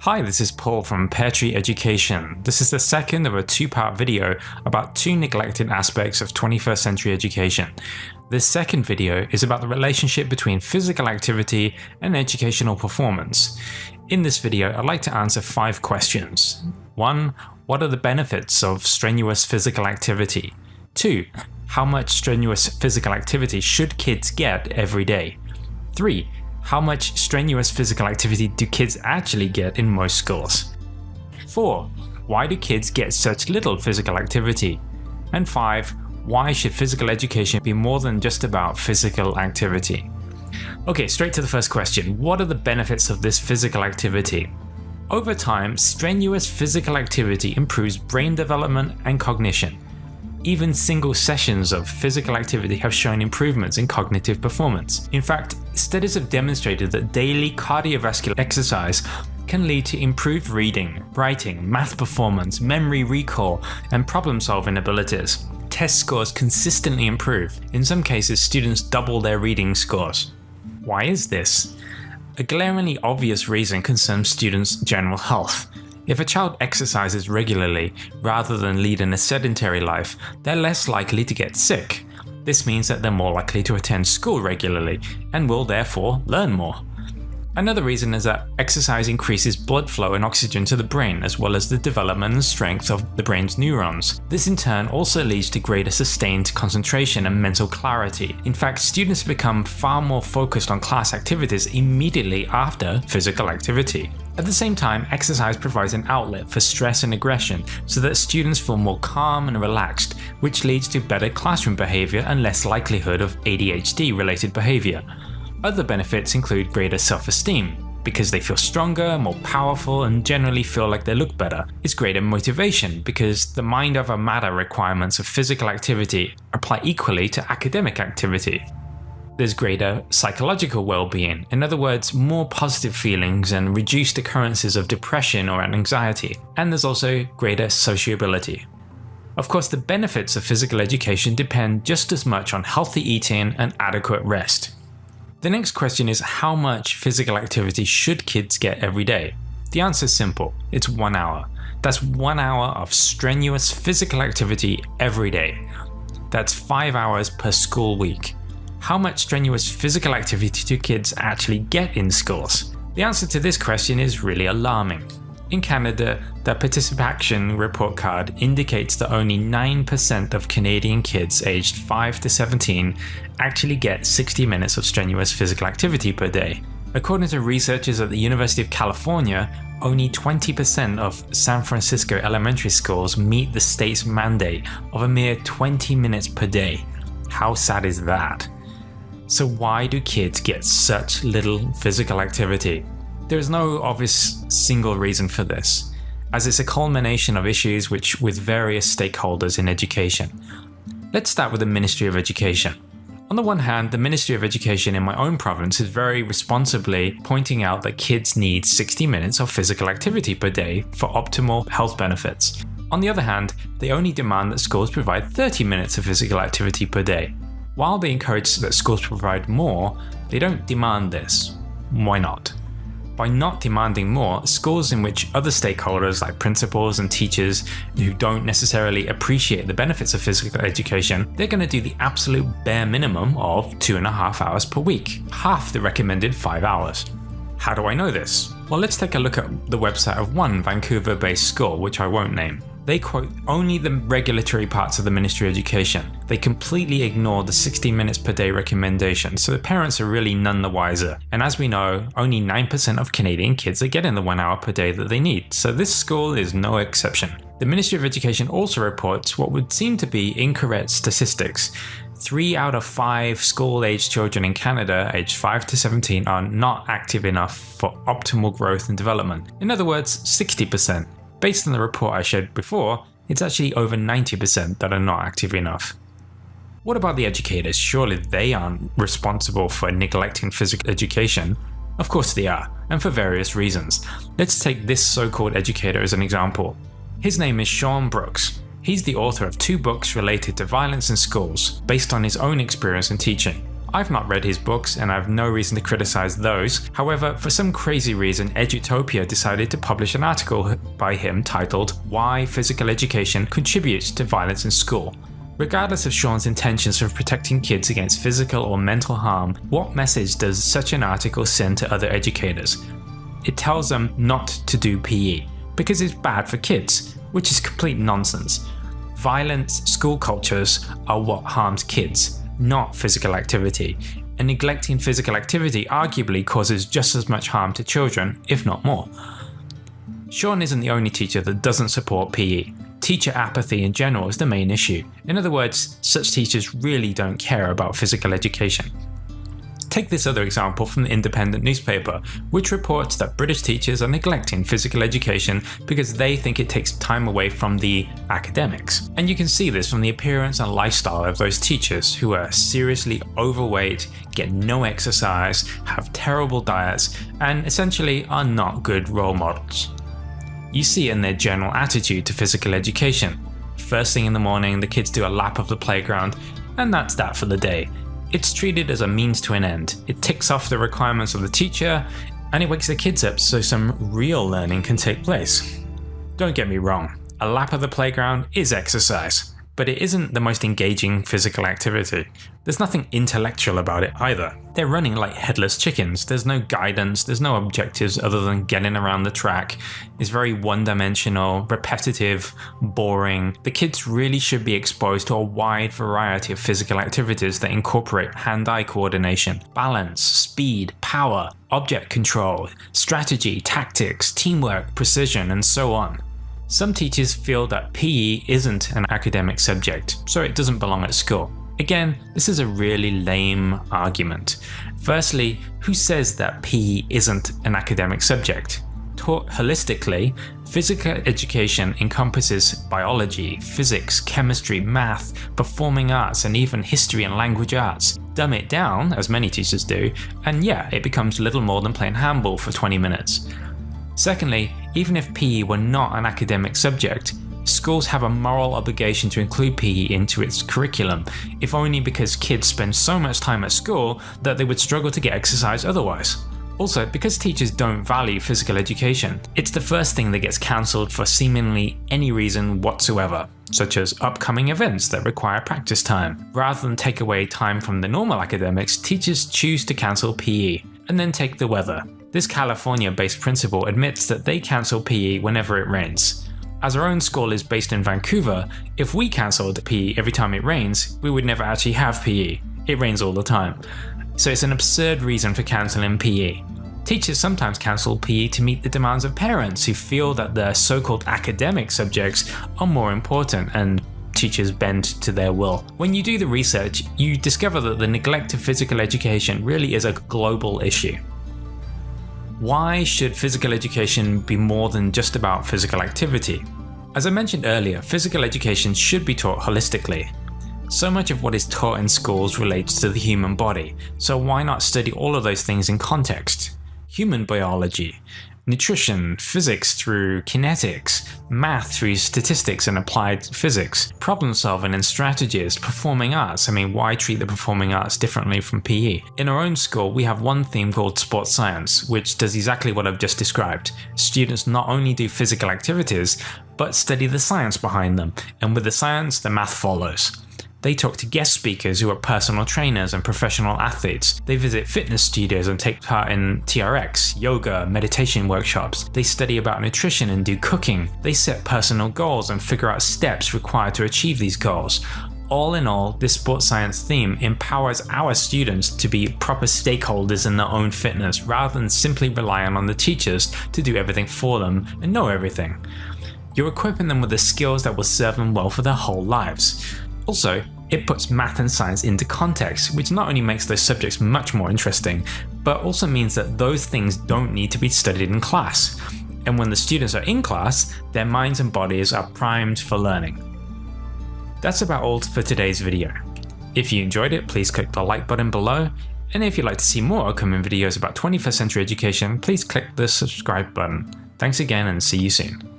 Hi, this is Paul from Pear Tree Education. This is the second of a two-part video about two neglected aspects of 21st century education. This second video is about the relationship between physical activity and educational performance. In this video, I'd like to answer 5 questions. 1. What are the benefits of strenuous physical activity? 2. How much strenuous physical activity should kids get every day? 3. How much strenuous physical activity do kids actually get in most schools? 4. Why do kids get such little physical activity? And 5. Why should physical education be more than just about physical activity? Okay, straight to the first question. What are the benefits of this physical activity? Over time, strenuous physical activity improves brain development and cognition. Even single sessions of physical activity have shown improvements in cognitive performance. In fact, studies have demonstrated that daily cardiovascular exercise can lead to improved reading, writing, math performance, memory recall, and problem-solving abilities. Test scores consistently improve. In some cases, students double their reading scores. Why is this? A glaringly obvious reason concerns students' general health. If a child exercises regularly rather than leading a sedentary life, they're less likely to get sick. This means that they're more likely to attend school regularly and will therefore learn more. Another reason is that exercise increases blood flow and oxygen to the brain, as well as the development and strength of the brain's neurons. This in turn also leads to greater sustained concentration and mental clarity. In fact, students become far more focused on class activities immediately after physical activity. At the same time, exercise provides an outlet for stress and aggression so that students feel more calm and relaxed, which leads to better classroom behavior and less likelihood of ADHD-related behavior. Other benefits include greater self-esteem, because they feel stronger, more powerful, and generally feel like they look better. It's greater motivation, because the mind over matter requirements of physical activity apply equally to academic activity. There's greater psychological well-being, in other words, more positive feelings and reduced occurrences of depression or anxiety. And there's also greater sociability. Of course, the benefits of physical education depend just as much on healthy eating and adequate rest. The next question is, how much physical activity should kids get every day? The answer is simple. It's 1 hour. That's 1 hour of strenuous physical activity every day. That's 5 hours per school week. How much strenuous physical activity do kids actually get in schools? The answer to this question is really alarming. In Canada, the participation report card indicates that only 9% of Canadian kids aged 5 to 17 actually get 60 minutes of strenuous physical activity per day. According to researchers at the University of California, only 20% of San Francisco elementary schools meet the state's mandate of a mere 20 minutes per day. How sad is that? So why do kids get such little physical activity? There is no obvious single reason for this, as it's a culmination of issues with various stakeholders in education. Let's start with the Ministry of Education. On the one hand, the Ministry of Education in my own province is very responsibly pointing out that kids need 60 minutes of physical activity per day for optimal health benefits. On the other hand, they only demand that schools provide 30 minutes of physical activity per day. While they encourage that schools provide more, they don't demand this. Why not? By not demanding more, schools in which other stakeholders like principals and teachers who don't necessarily appreciate the benefits of physical education, they're going to do the absolute bare minimum of 2.5 hours per week, half the recommended 5 hours. How do I know this? Well, let's take a look at the website of one Vancouver-based school, which I won't name. They quote only the regulatory parts of the Ministry of Education. They completely ignore the 60 minutes per day recommendation, so the parents are really none the wiser. And as we know, only 9% of Canadian kids are getting the 1 hour per day that they need, so this school is no exception. The Ministry of Education also reports what would seem to be incorrect statistics. 3 out of 5 school-aged children in Canada aged 5 to 17 are not active enough for optimal growth and development. In other words, 60%. Based on the report I shared before, it's actually over 90% that are not active enough. What about the educators? Surely they aren't responsible for neglecting physical education. Of course they are, and for various reasons. Let's take this so-called educator as an example. His name is Sean Brooks. He's the author of 2 books related to violence in schools, based on his own experience in teaching. I've not read his books and I have no reason to criticize those. However, for some crazy reason, Edutopia decided to publish an article by him titled "Why Physical Education Contributes to Violence in School." Regardless of Sean's intentions of protecting kids against physical or mental harm, what message does such an article send to other educators? It tells them not to do PE, because it's bad for kids, which is complete nonsense. Violence, school cultures are what harms kids, not physical activity, and neglecting physical activity arguably causes just as much harm to children, if not more. Sean isn't the only teacher that doesn't support PE. Teacher apathy in general is the main issue. In other words, such teachers really don't care about physical education. Take this other example from the Independent newspaper, which reports that British teachers are neglecting physical education because they think it takes time away from the academics. And you can see this from the appearance and lifestyle of those teachers who are seriously overweight, get no exercise, have terrible diets, and essentially are not good role models. You see it in their general attitude to physical education. First thing in the morning, the kids do a lap of the playground, and that's that for the day. It's treated as a means to an end. It ticks off the requirements of the teacher, and it wakes the kids up so some real learning can take place. Don't get me wrong, a lap of the playground is exercise, but it isn't the most engaging physical activity. There's nothing intellectual about it either. They're running like headless chickens. There's no guidance, there's no objectives other than getting around the track. It's very one-dimensional, repetitive, boring. The kids really should be exposed to a wide variety of physical activities that incorporate hand-eye coordination, balance, speed, power, object control, strategy, tactics, teamwork, precision, and so on. Some teachers feel that PE isn't an academic subject, so it doesn't belong at school. Again, this is a really lame argument. Firstly, who says that PE isn't an academic subject? Taught holistically, physical education encompasses biology, physics, chemistry, math, performing arts, and even history and language arts. Dumb it down, as many teachers do, and yeah, it becomes little more than playing handball for 20 minutes. Secondly, even if PE were not an academic subject, schools have a moral obligation to include PE into its curriculum, if only because kids spend so much time at school that they would struggle to get exercise otherwise. Also, because teachers don't value physical education, it's the first thing that gets cancelled for seemingly any reason whatsoever, such as upcoming events that require practice time. Rather than take away time from the normal academics, teachers choose to cancel PE, and then take the weather. This California-based principal admits that they cancel PE whenever it rains. As our own school is based in Vancouver, if we cancelled PE every time it rains, we would never actually have PE. It rains all the time. So it's an absurd reason for cancelling PE. Teachers sometimes cancel PE to meet the demands of parents who feel that their so-called academic subjects are more important, and teachers bend to their will. When you do the research, you discover that the neglect of physical education really is a global issue. Why should physical education be more than just about physical activity? As I mentioned earlier, physical education should be taught holistically. So much of what is taught in schools relates to the human body, so why not study all of those things in context? Human biology, nutrition, physics through kinetics, math through statistics and applied physics, problem solving and strategies, performing arts. Why treat the performing arts differently from PE? In our own school, we have one theme called sports science, which does exactly what I've just described. Students not only do physical activities, but study the science behind them, and with the science, the math follows. They talk to guest speakers who are personal trainers and professional athletes. They visit fitness studios and take part in TRX, yoga, meditation workshops. They study about nutrition and do cooking. They set personal goals and figure out steps required to achieve these goals. All in all, this sports science theme empowers our students to be proper stakeholders in their own fitness, rather than simply relying on the teachers to do everything for them and know everything. You're equipping them with the skills that will serve them well for their whole lives. Also, it puts math and science into context, which not only makes those subjects much more interesting, but also means that those things don't need to be studied in class. And when the students are in class, their minds and bodies are primed for learning. That's about all for today's video. If you enjoyed it, please click the like button below, and if you'd like to see more upcoming videos about 21st century education, please click the subscribe button. Thanks again and see you soon.